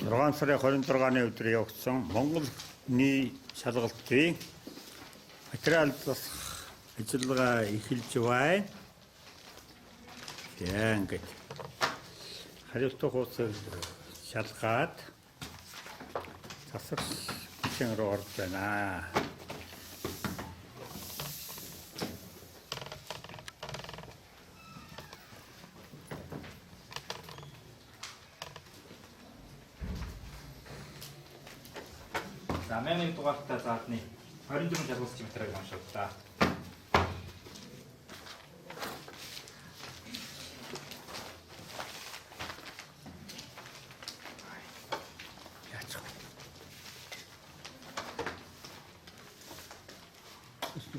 6 сарын 26-ны өдөр явагдсан Монгол хүний шалгалтын материаллах ажиллагаа эхэлж байна. За ингээд хариултаа хуудсыг шалгаад засаг бичэн рүү орж байна. За 8-ны дугаартаа заадны 24 шалгуулсан материалыг уншууллаа. Яачих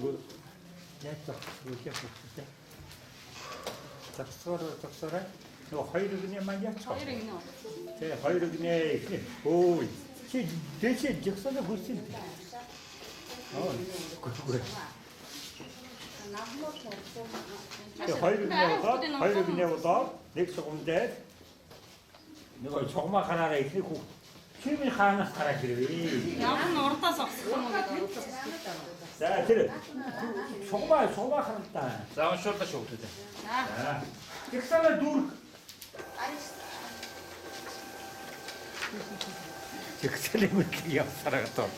вэ? Яачих вэ? Таксораа. Нөгөө хоёр гинэ маань яачих вэ? Хоёр гинэ. Тэ хоёр гинэ. Ой. Чи дэше жигсана хүсэл. Гүргүр. Хоёр гинэ удаа нэг сумдээ нөгөө чогмаа хараараа ихний хүүхд чимийн хаанаас гараад ирвэ. Яг нь урдаас огссон юм уу? За тэр чогмаа харантаа. За уншууллаа шүү дээ. За. Жигсана дүүрг. Жигсаны мэдлэг явсараа тоо.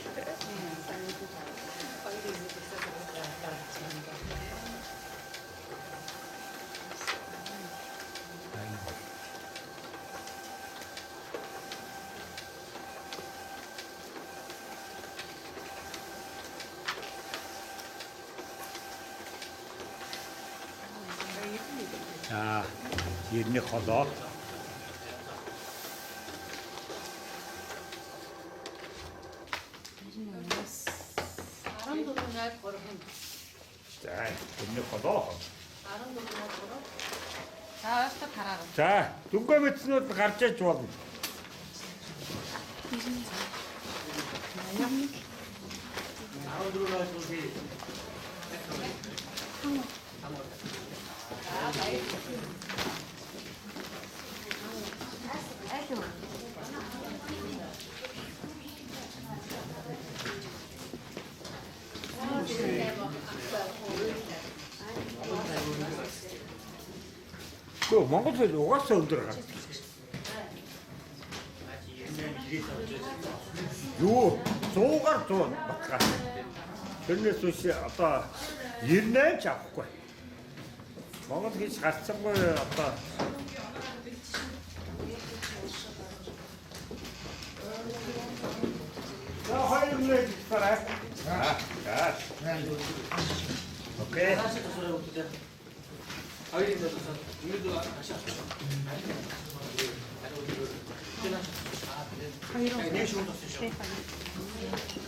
За, ирнэ холоо. За, ирнэ холоо. За, өөртөө хараа. За, дүнгээ мэдснүүд гарч иж болно. Гөө Монгол хэл угаасаа өндөр гарна. Юу 100-аар 100 батгаа. Тэрнээс үш одоо 98 ч авахгүй. Монгол хийж гарцсангүй одоо За хоёр минут дараа. За. Окей.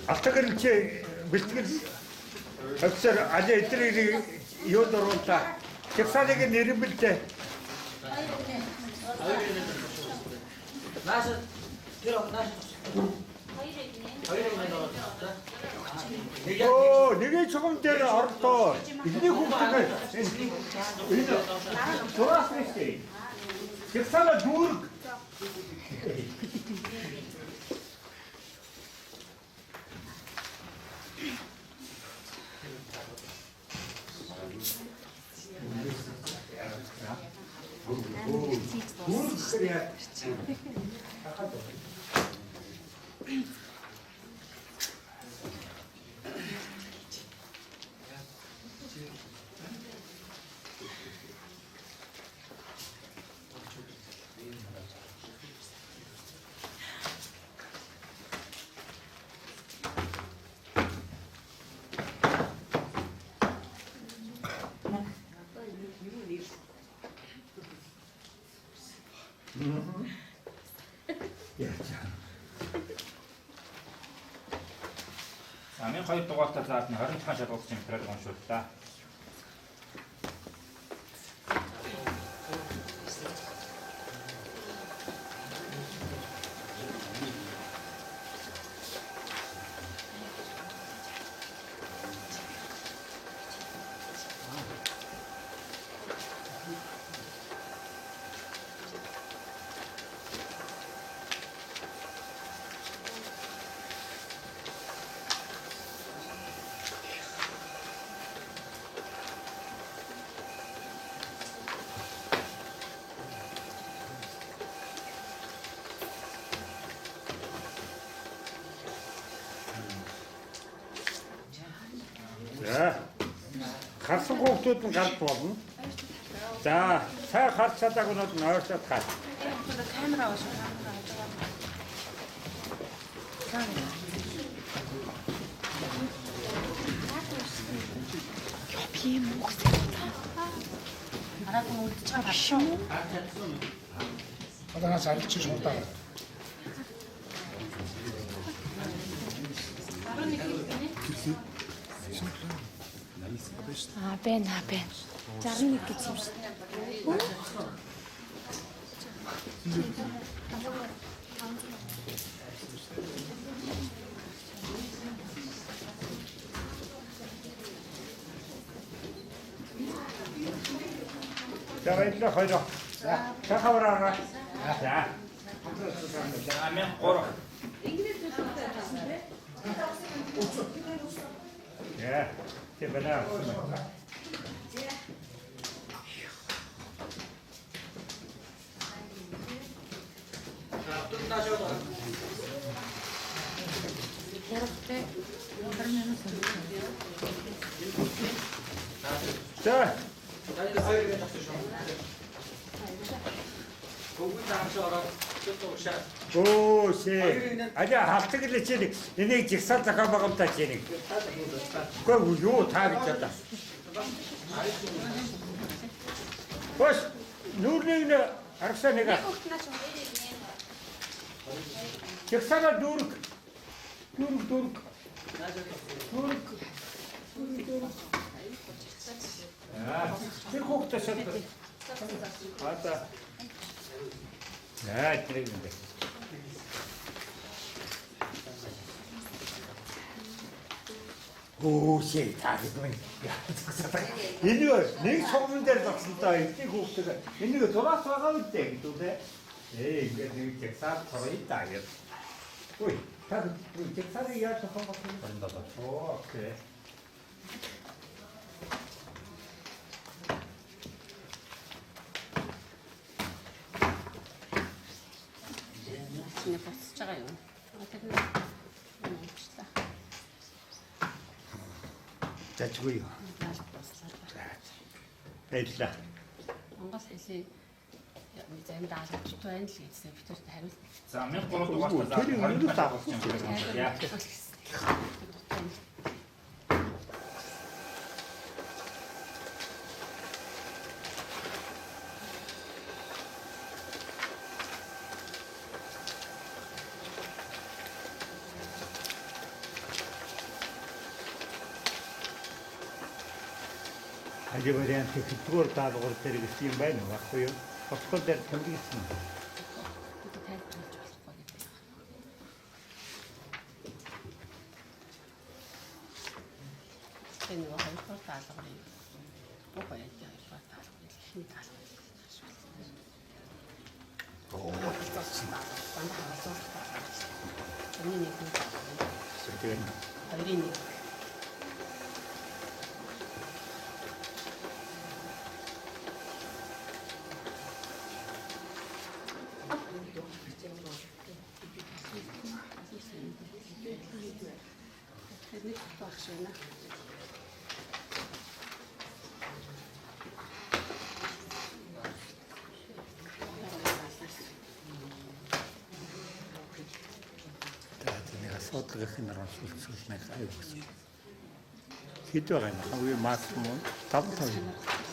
Автогэрч бэлтгэл офицер Али Эдрийг юу дөрвөлтаа Чексаыг нэрмэлтэй. Оо, нэгэ чогом дээр ордоо. Эхний хүүхдээ энэ зураас нэштэй. Чексана дүүрг. За 12 дугаартаа заадны 25 шалгуулсан материалыг уншууллаа. Багсан хүүхдүүд нь гарч болно. За, цай харж чадаагнууд нь ойртоод хаа. камера аваш камера Одоо зарилч шууртаа. Бэн. 61 гэж юм шиг. За, баярлалаа хоёроо. За, хавраараа. За. Амин 3. Ja, det var der. За. Оо, шээ. Ажаа халтаг л чи энийг жигсаал захаа багамтаа чи нэг. Гөө юу таа гэж одоо. Бос нүрнийг аргасаа нэг. Жигсаалаа дүүрэг. Тэр хүүхдээ шатдаг. Ата. Аа, тэр юм бэ. Оо, шээ, таагүй. Энэ нэг сумын дээр зогсонтой эдний хүүхдээ энийг зураас байгаа үедээ гэдэг үү? Ингээд нэг жагсаад хорой таа гэж. Ой, та жагсаад яаж тохиолдох вэ? Оо, окей. чиний буцаж байгаа юм. Тэр нь уучлаа. Зачгүй юу? Баярлалаа. Монгол хэлийг зам даалгавч байна л гэсэн бид нарт хариулт. За 1003 дугаартай Тэр юу даа? яа. Ажи вариант хэдгээр даалгавар дээр гэсэн юм байна уу? Баггүй юу? Босгол дээр тэмдэглэсэн. Энэ хоёр даалгаврын бүх баяж хоёр даалгаврын хин даалгавар. Оо, тасчихна. Банда хавцаа. Тэрний нэг нь. Сэтгэн. хоёрын нэг. Нэг багшина. Нэг асуудал гэх юм оролцуулсныг аюул. Хэд байгаа юм? Хамгийн максимум 5%.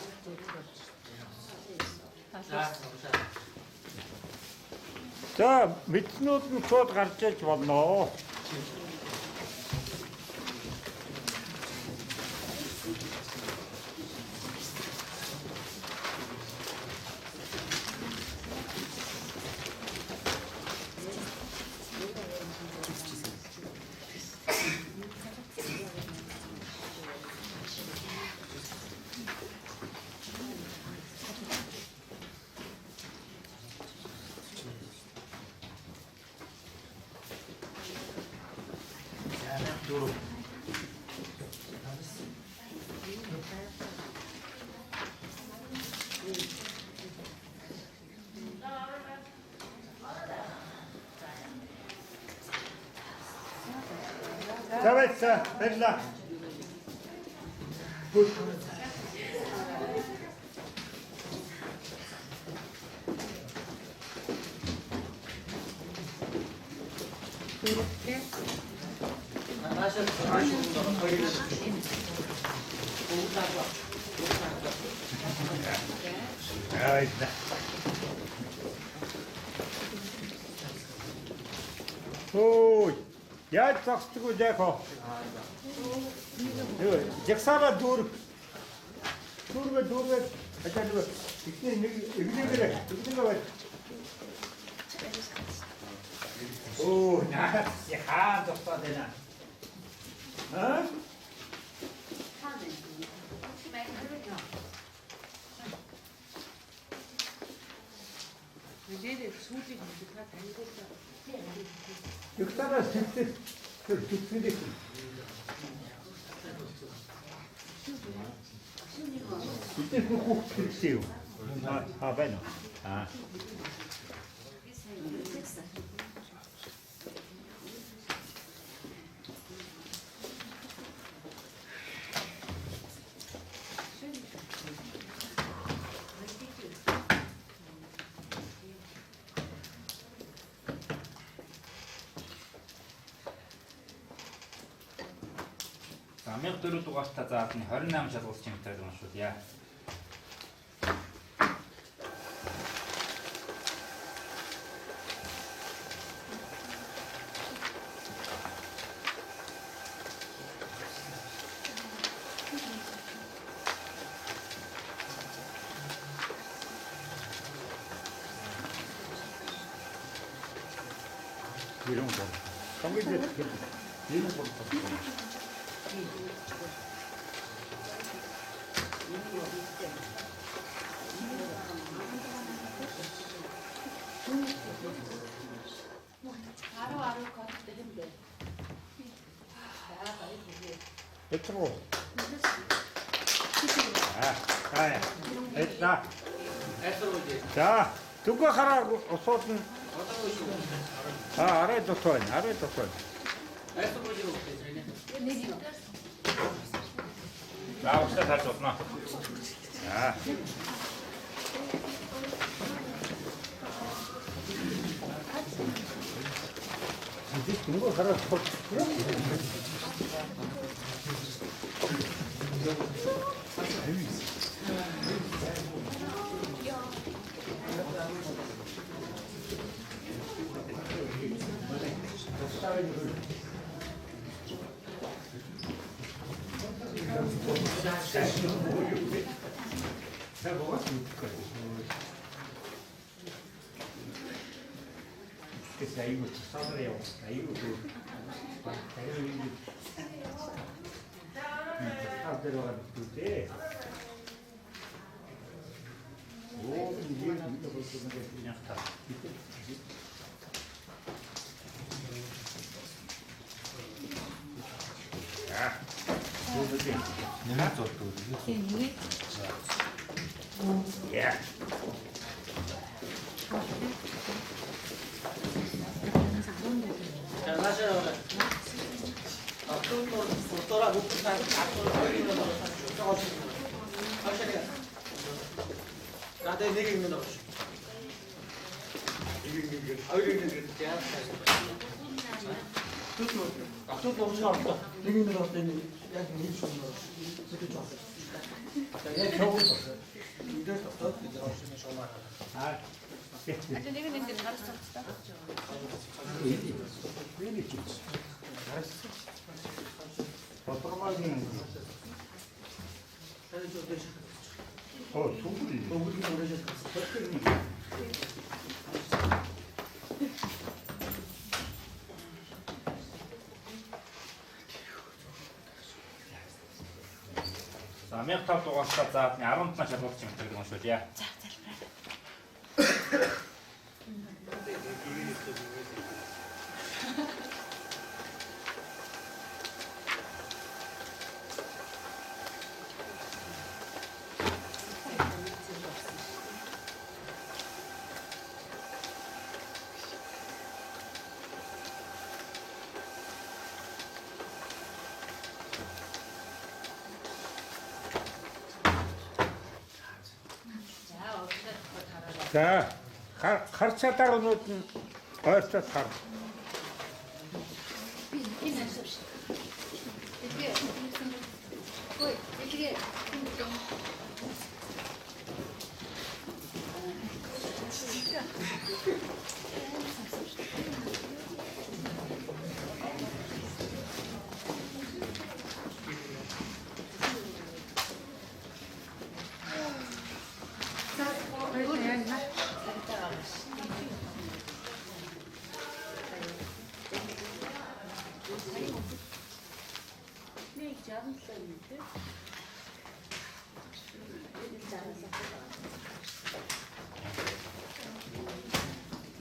За, мэднүүд нь шууд гарч иж болно. За баярлалаа. 이렇게 아, 있다. 오, ya takstuk देखो जक्सारा दूर दूर में अच्छा दूर इतने ओ ना ये हाँ दोस्तों देना हाँ जक्सारा सिर्फ 이때 꼭 필수요. 아, 배너. 아. За 1400 дугаартай заадны 28 шалгуулсан чимтэй байгаа шүү дээ. 이런 거. 성기제 이런 거. 배트로. 아, 됐다. 자, 두고 하라고 소튼. 아, 아래도 소인, 아래도 소인. За устдаа тарж болно. 자. 이제 두고 하라고. 그래서 이거 사드려요. 이거 다 들어가는 때. 오, 이게 그냥 다. 자, 이거지. 내가 줬도. 예. 아주 내가 낸 데는 알았어. За 1500 дугаартай заадны 17 шалгуулсан чимтэй байгаа шүү дээ. За залбираа. 자, харчаа даруунууд нь ойртоод хар.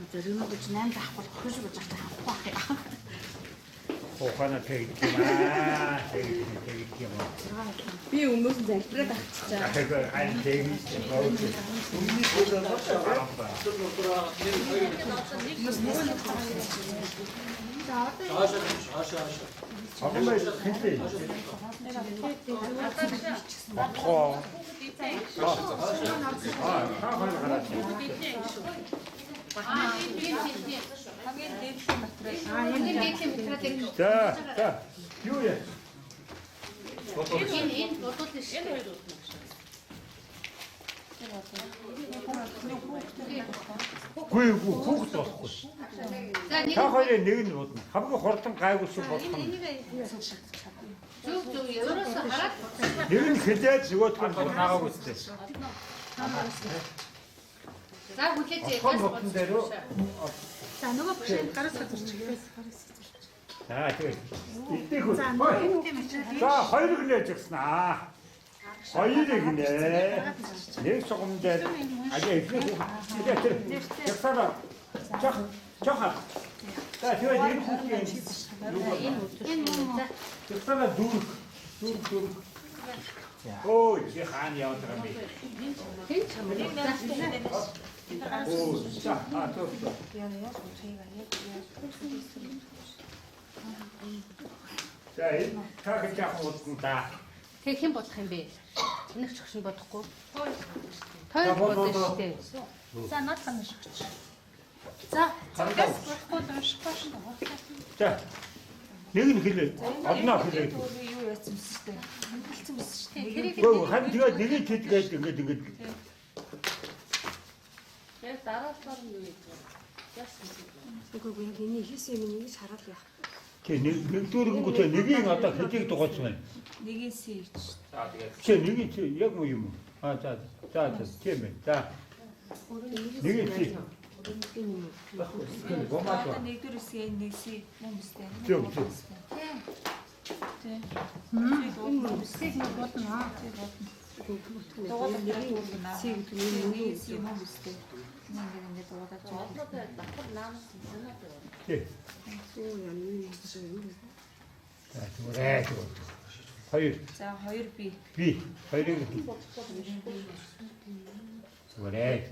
Зөрүүн гэж 8 авахгүй хөөж бож авахгүй ах яа. Ухаана тэгтгиймээ. Тэгтгиймээ. Би өмнөөс залбираад авчихсан. 한 대기 자, 유예. Гүйгүй хүүхэд болохгүй. Та хоёрын нэг нь бодно. Хамгийн хурдан гайгүй шиг болох нь. Нэг нь хилээд нөгөөх нь наагаагүй үстэй. За хүлээж хотон дээр. За нөгөө бушин гараас гарч. За тэгээд идэх үү. За хоёр гинэж гисэн аа. Хоёрыг нэ. Нэг согом дээр ажаа ихний хүүхэд тэр ясараа жах. За тэгээд энэ хүүхдийн ясараа дүүрх. Ой, чи хаан яваад байгаа юм бэ? Оо, за атоо. За энэ как яах вэ та? Тэг хэн бодох юм бэ? Нэг ч хөшин бодохгүй. Тойр бодож штэ. За над хана шигч. За цагаас болохгүй уншихгүй шүү. За. Нэг нь хэлээ. Одноо хэлээ. Юу яасан бэ? Хэмгэлцэн байсан шүү дээ. Тэрийг Гөө хан тэгээд нэг нь тэдгээд ингээд. яг дараалал нь юу гэж. Яасан бэ? Үгүй яг энэ хийсэн юм нэг хараад яах. Тэг нэгдүрэнгүүтээ нэгийг одоо хэдийг дугаарч байна. Нэгийн сийч. За тэгээд Чи нэгийг чи яг муу юм уу? Аа за тийм ээ. За. Нэгийг чи гомаато. Нэгдүгээр хэсгийн нэгсий мөн үстэй. Тийм. Үстэй нэг болно аа. Дугаараа нэгийн сий гэдэг нь нэгсий мөн үстэй. Ингээд дугаараа одоотой давхар наамс санаад байна. Тий. За тэгвэл хоёр. За хоёр би. Би хоёрыг зүгээр.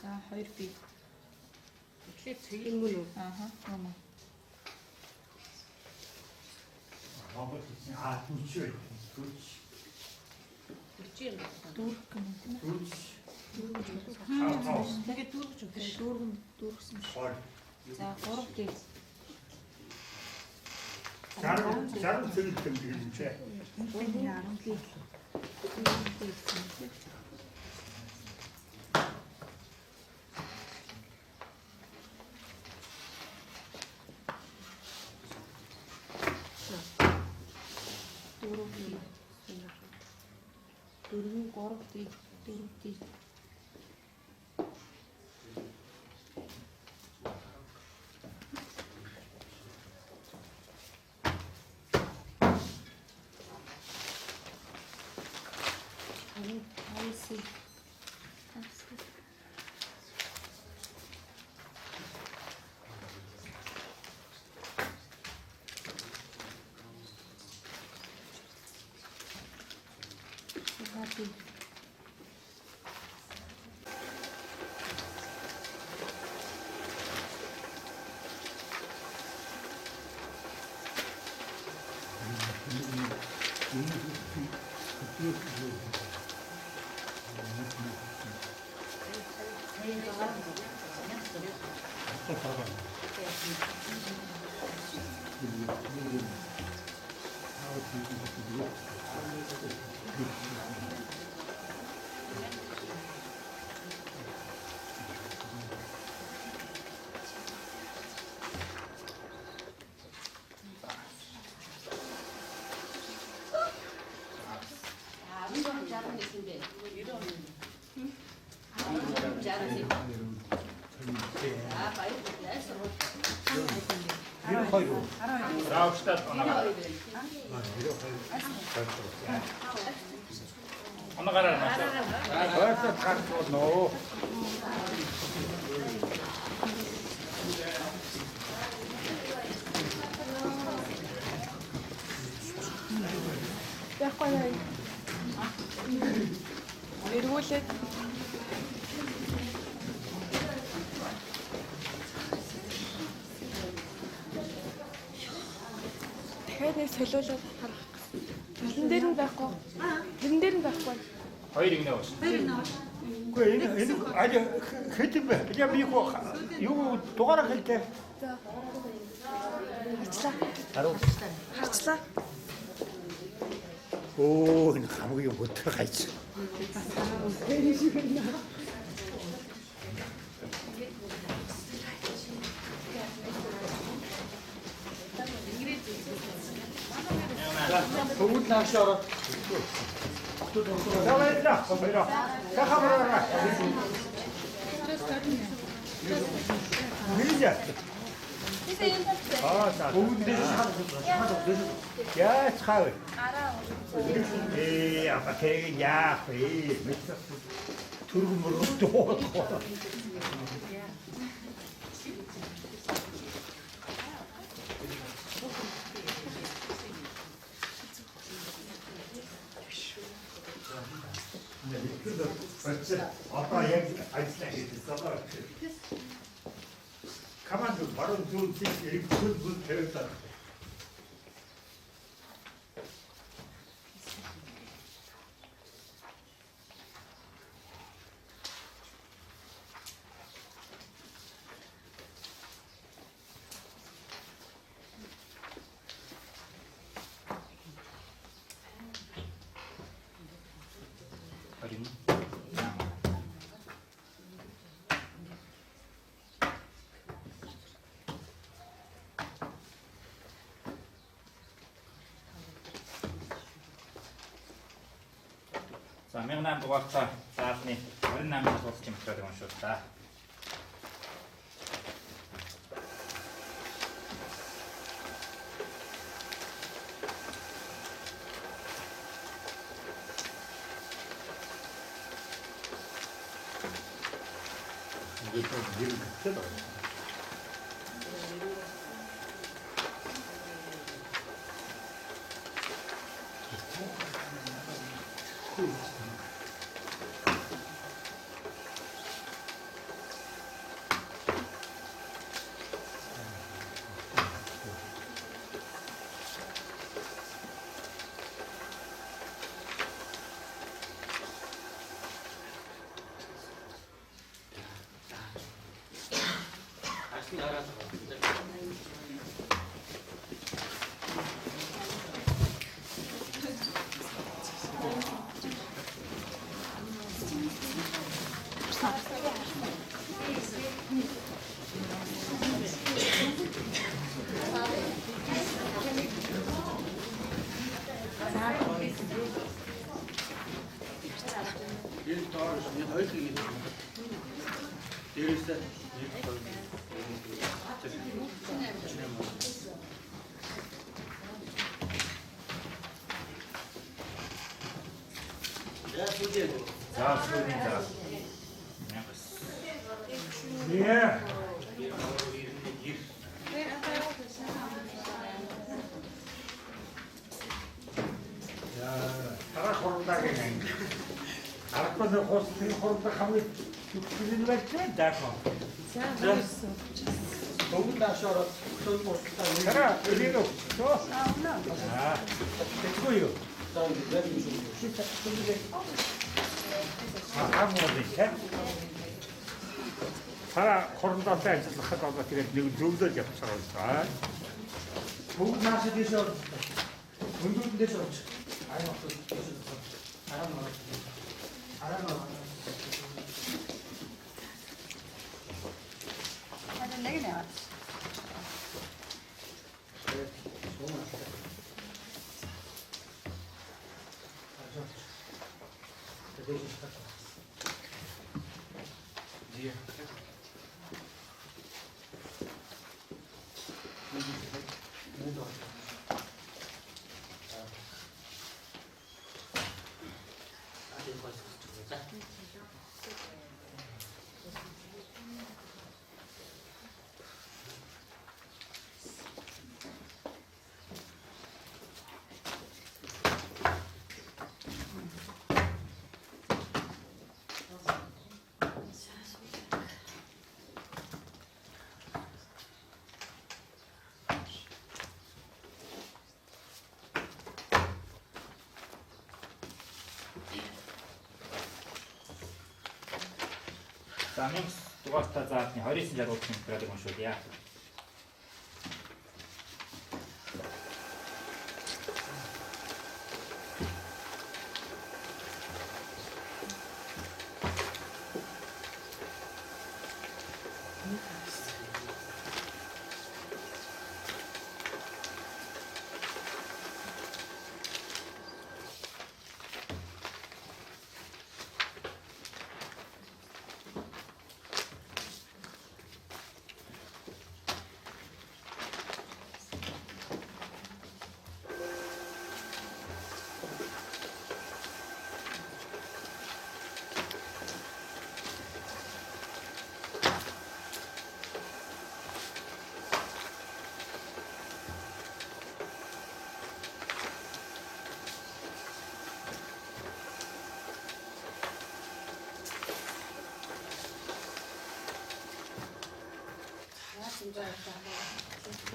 За хоёр би. Тэгэхээр цэгийн мөн үү? Ааха. Юм. Аа түчээ. Хүчээр Дүүрх юм. Тэгээд дүүргэж өгдөө. Дүүргсэн шүү. За гурав би. Зарим зэрэг юм чи. Энэ 10 би. Дөрвөн гурав би. Дөрөв би. Айси. Happy. Рауштай оноо. Оногаараа маашаа. 벌써 갖고 놓. Яахгүй яа. Эргүүлээд дахиад нэг солиулаад харах. Тэрэн дээр нь байхгүй. Тэрэн дээр нь байхгүй. Хоёр игнэ баш. 그 얘는 아주 хэдэн бэ? Я би юу дугаараа хэлдэг. Харчлаа. 바로 Харчлаа. 오, 이 감옥에 못 들어가 있어. Бүгд наашаа. давай 이리라. 자, 가보라. 밀자. 아, 자. 야, 차. 에, 아빠 되게 야, 에, 두르고 무르고 또. 아빠 얘기 아이스라이 있어봐. 가만둬 바로 좀 이렇게 문 배웠다. 어린. За 1800 дугаартай заалны 28 тулс чимтэй уншууллаа. 이게 좀 일을 그때다. 자, 수고입니다. 예. 하나 고른다게 해. 알았거든, 호스팅 고른다 하면 죽기는 거지? 나고. Бүгд наашаа. 하나, 여기로 줘. 아, 됐고요. 아, 아무것도 있어? 살아 코로나도 ажиллахад одоо тэгээд нэг зөвлөж явчихсан байна. бүгд наашаа дэше орж. Өндөрдөн дэше орж. Араа мах. Араа мах. Ada нэг нэ. За 1000 дугаартай заалтны 29 жаргал цэнтралыг уншуулъя.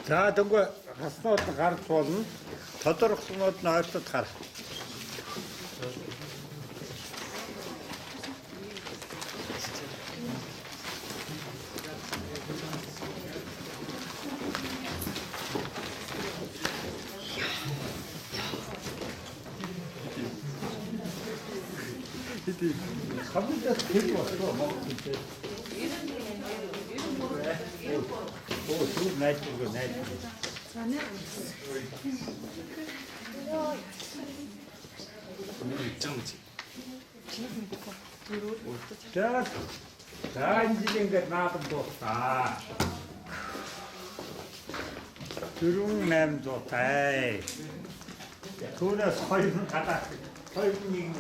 За тэгвэл хаснууд нь гарч болно. Тодорхойлснууд нь ойртод гар. Хамтдаа тэр болоо Монголд. Оо, түр найдвар. За энэ ингээд наадан дуусаа. 4800 тай. Түүнээс 2000 гадаад 2001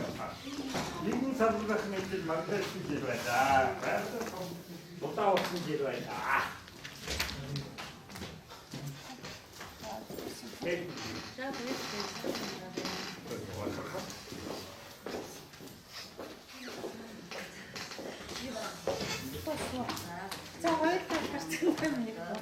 нэгэн сарнах мэтэл магадгүй жил байна. Удаа усан жил байна. За хоёулаа харцсан юм нэг.